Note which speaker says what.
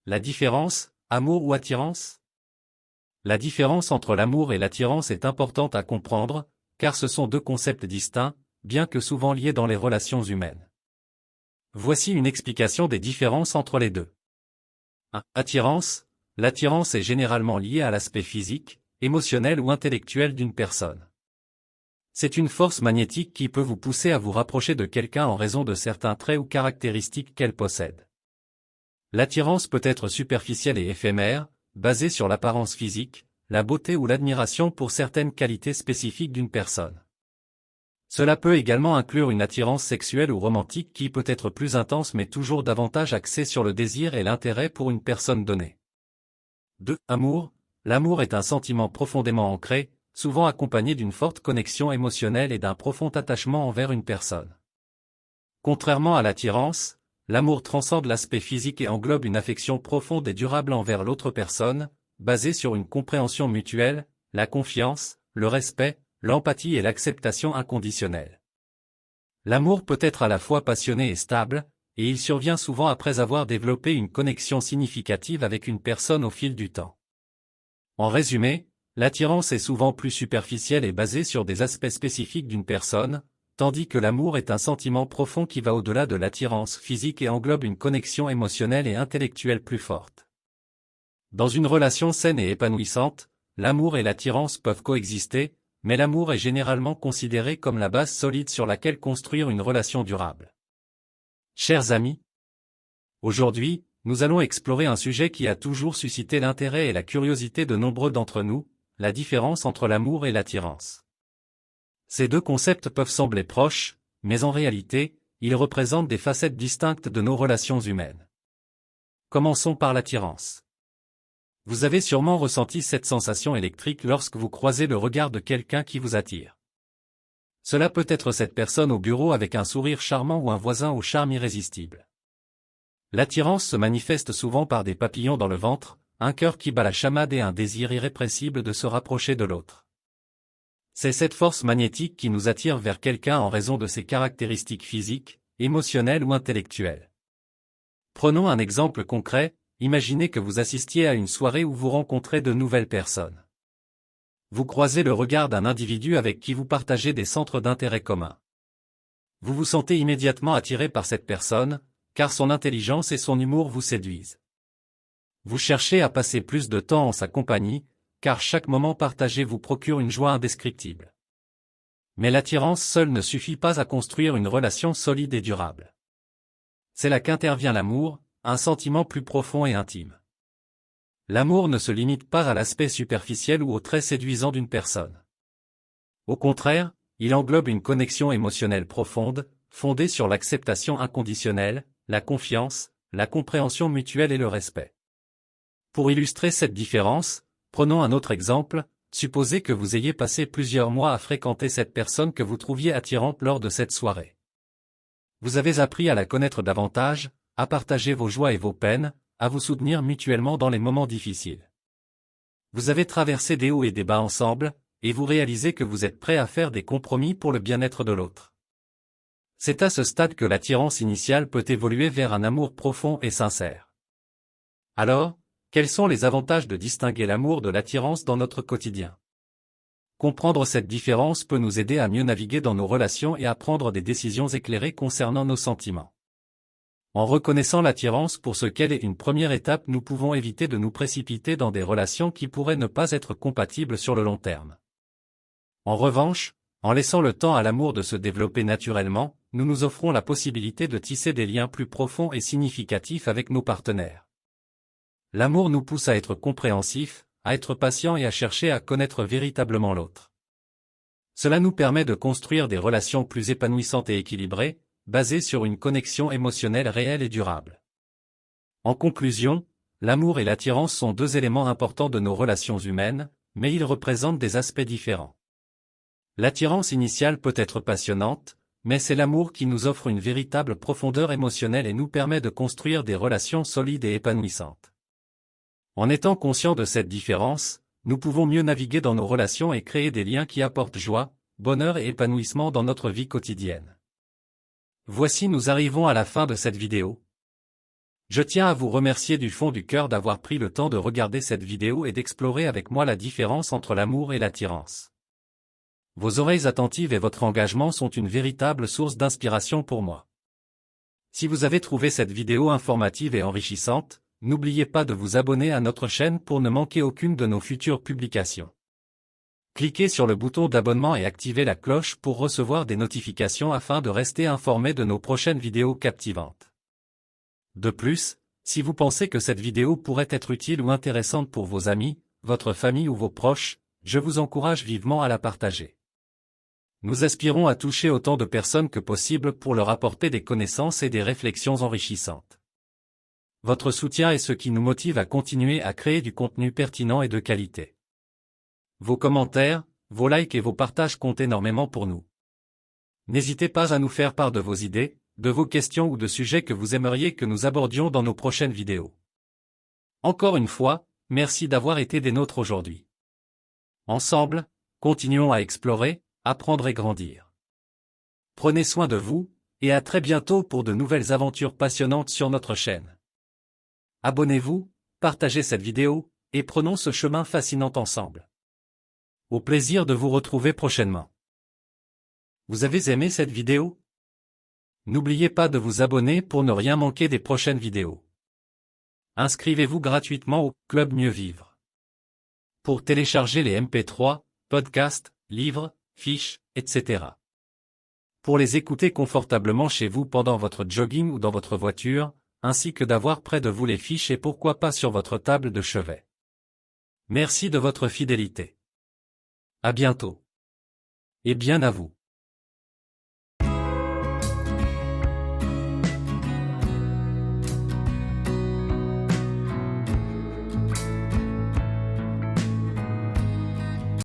Speaker 1: La différence, amour ou attirance? La différence entre l'amour et l'attirance est importante à comprendre, car ce sont deux concepts distincts, bien que souvent liés dans les relations humaines. Voici une explication des différences entre les deux. 1. Attirance. L'attirance est généralement liée à l'aspect physique, émotionnel ou intellectuel d'une personne. C'est une force magnétique qui peut vous pousser à vous rapprocher de quelqu'un en raison de certains traits ou caractéristiques qu'elle possède. L'attirance peut être superficielle et éphémère, basée sur l'apparence physique, la beauté ou l'admiration pour certaines qualités spécifiques d'une personne. Cela peut également inclure une attirance sexuelle ou romantique qui peut être plus intense mais toujours davantage axée sur le désir et l'intérêt pour une personne donnée. 2. Amour. L'amour est un sentiment profondément ancré, souvent accompagné d'une forte connexion émotionnelle et d'un profond attachement envers une personne. Contrairement à l'attirance, l'amour transcende l'aspect physique et englobe une affection profonde et durable envers l'autre personne, basée sur une compréhension mutuelle, la confiance, le respect, l'empathie et l'acceptation inconditionnelle. L'amour peut être à la fois passionné et stable, et il survient souvent après avoir développé une connexion significative avec une personne au fil du temps. En résumé, l'attirance est souvent plus superficielle et basée sur des aspects spécifiques d'une personne, tandis que l'amour est un sentiment profond qui va au-delà de l'attirance physique et englobe une connexion émotionnelle et intellectuelle plus forte. Dans une relation saine et épanouissante, l'amour et l'attirance peuvent coexister, mais l'amour est généralement considéré comme la base solide sur laquelle construire une relation durable. Chers amis, aujourd'hui, nous allons explorer un sujet qui a toujours suscité l'intérêt et la curiosité de nombreux d'entre nous, la différence entre l'amour et l'attirance. Ces deux concepts peuvent sembler proches, mais en réalité, ils représentent des facettes distinctes de nos relations humaines. Commençons par l'attirance. Vous avez sûrement ressenti cette sensation électrique lorsque vous croisez le regard de quelqu'un qui vous attire. Cela peut être cette personne au bureau avec un sourire charmant ou un voisin au charme irrésistible. L'attirance se manifeste souvent par des papillons dans le ventre, un cœur qui bat la chamade et un désir irrépressible de se rapprocher de l'autre. C'est cette force magnétique qui nous attire vers quelqu'un en raison de ses caractéristiques physiques, émotionnelles ou intellectuelles. Prenons un exemple concret. Imaginez que vous assistiez à une soirée où vous rencontrez de nouvelles personnes. Vous croisez le regard d'un individu avec qui vous partagez des centres d'intérêt communs. Vous vous sentez immédiatement attiré par cette personne, car son intelligence et son humour vous séduisent. Vous cherchez à passer plus de temps en sa compagnie, car chaque moment partagé vous procure une joie indescriptible. Mais l'attirance seule ne suffit pas à construire une relation solide et durable. C'est là qu'intervient l'amour, un sentiment plus profond et intime. L'amour ne se limite pas à l'aspect superficiel ou aux traits séduisants d'une personne. Au contraire, il englobe une connexion émotionnelle profonde, fondée sur l'acceptation inconditionnelle, la confiance, la compréhension mutuelle et le respect. Pour illustrer cette différence, prenons un autre exemple. Supposez que vous ayez passé plusieurs mois à fréquenter cette personne que vous trouviez attirante lors de cette soirée. Vous avez appris à la connaître davantage, à partager vos joies et vos peines, à vous soutenir mutuellement dans les moments difficiles. Vous avez traversé des hauts et des bas ensemble, et vous réalisez que vous êtes prêt à faire des compromis pour le bien-être de l'autre. C'est à ce stade que l'attirance initiale peut évoluer vers un amour profond et sincère. Alors, quels sont les avantages de distinguer l'amour de l'attirance dans notre quotidien? Comprendre cette différence peut nous aider à mieux naviguer dans nos relations et à prendre des décisions éclairées concernant nos sentiments. En reconnaissant l'attirance pour ce qu'elle est une première étape, nous pouvons éviter de nous précipiter dans des relations qui pourraient ne pas être compatibles sur le long terme. En revanche, en laissant le temps à l'amour de se développer naturellement, nous nous offrons la possibilité de tisser des liens plus profonds et significatifs avec nos partenaires. L'amour nous pousse à être compréhensifs, à être patients et à chercher à connaître véritablement l'autre. Cela nous permet de construire des relations plus épanouissantes et équilibrées, basées sur une connexion émotionnelle réelle et durable. En conclusion, l'amour et l'attirance sont deux éléments importants de nos relations humaines, mais ils représentent des aspects différents. L'attirance initiale peut être passionnante, mais c'est l'amour qui nous offre une véritable profondeur émotionnelle et nous permet de construire des relations solides et épanouissantes. En étant conscients de cette différence, nous pouvons mieux naviguer dans nos relations et créer des liens qui apportent joie, bonheur et épanouissement dans notre vie quotidienne. Voici, nous arrivons à la fin de cette vidéo. Je tiens à vous remercier du fond du cœur d'avoir pris le temps de regarder cette vidéo et d'explorer avec moi la différence entre l'amour et l'attirance. Vos oreilles attentives et votre engagement sont une véritable source d'inspiration pour moi. Si vous avez trouvé cette vidéo informative et enrichissante, n'oubliez pas de vous abonner à notre chaîne pour ne manquer aucune de nos futures publications. Cliquez sur le bouton d'abonnement et activez la cloche pour recevoir des notifications afin de rester informé de nos prochaines vidéos captivantes. De plus, si vous pensez que cette vidéo pourrait être utile ou intéressante pour vos amis, votre famille ou vos proches, je vous encourage vivement à la partager. Nous aspirons à toucher autant de personnes que possible pour leur apporter des connaissances et des réflexions enrichissantes. Votre soutien est ce qui nous motive à continuer à créer du contenu pertinent et de qualité. Vos commentaires, vos likes et vos partages comptent énormément pour nous. N'hésitez pas à nous faire part de vos idées, de vos questions ou de sujets que vous aimeriez que nous abordions dans nos prochaines vidéos. Encore une fois, merci d'avoir été des nôtres aujourd'hui. Ensemble, continuons à explorer, apprendre et grandir. Prenez soin de vous, et à très bientôt pour de nouvelles aventures passionnantes sur notre chaîne. Abonnez-vous, partagez cette vidéo, et prenons ce chemin fascinant ensemble. Au plaisir de vous retrouver prochainement. Vous avez aimé cette vidéo? N'oubliez pas de vous abonner pour ne rien manquer des prochaines vidéos. Inscrivez-vous gratuitement au Club Mieux Vivre. Pour télécharger les MP3, podcasts, livres, fiches, etc. Pour les écouter confortablement chez vous pendant votre jogging ou dans votre voiture, ainsi que d'avoir près de vous les fiches et pourquoi pas sur votre table de chevet. Merci de votre fidélité. À bientôt. Et bien à vous.